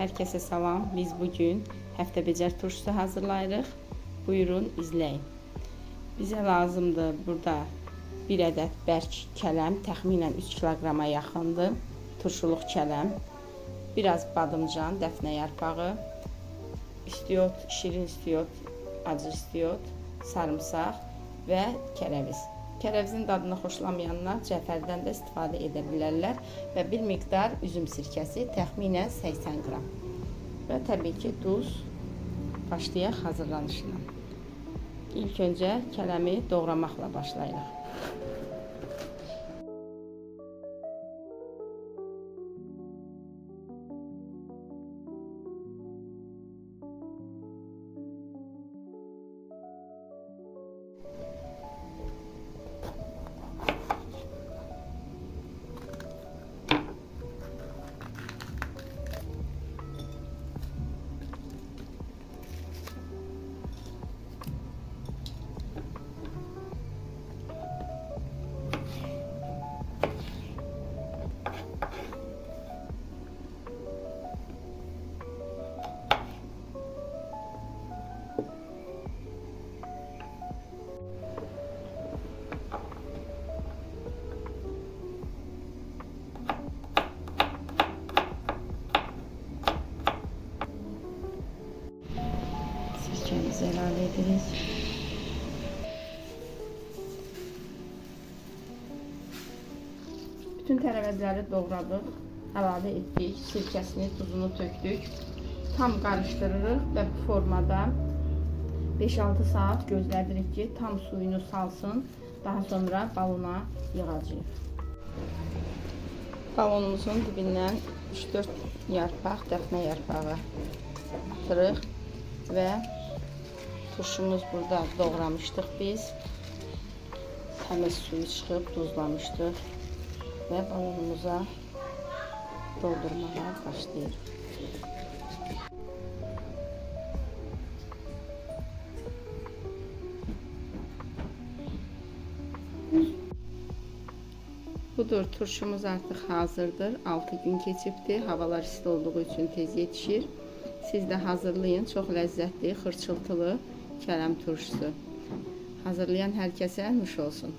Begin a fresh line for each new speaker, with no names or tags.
Herkese salam. Biz bugün həftəbəcər turşusu hazırlayırıq. Buyurun, izləyin. Bizə lazımdır burada 1 ədəd bərk kələm, təxminən 3 kiloqrama yaxındır. Turşuluq kələm, biraz badımcan, dəfnə yarpağı, istiot, şirin istiot, acı istiot, sarımsaq və kərəviz. Kərəvizin dadını xoşlamayanlar cəfərdən də istifadə edə bilərlər və bir miqdar üzüm sirkəsi, təxminən 80 qram. Və təbii ki, duz. Başlayaq hazırlanışına. İlk öncə kələmi doğramaqla başlayırıq. Sirkemizi əlavə edirik. Bütün tərəvəzləri doğradıq, əlavə etdik, sirkəsini, tuzunu tökdük. Tam qarışdırırıq və bu formada 5-6 saat gözlədirik ki, tam suyunu salsın. Daha sonra balona yığacağıq. Balonumuzun dibindən 3-4 yarpaq, dəfnə yarpağı atırıq və turşumuz burada doğramışdıq biz. Təmiz suyu çıxıb duzlamışdıq və balonumuza doldurmağa başlayırıq. Budur, turşumuz artıq hazırdır. 6 gün keçibdir. Havalar isti olduğu üçün tez yetişir. Siz də hazırlayın. Çox ləzzətli, xırçıltılı kələm turşusu. Hazırlayan hər kəsə nuş olsun.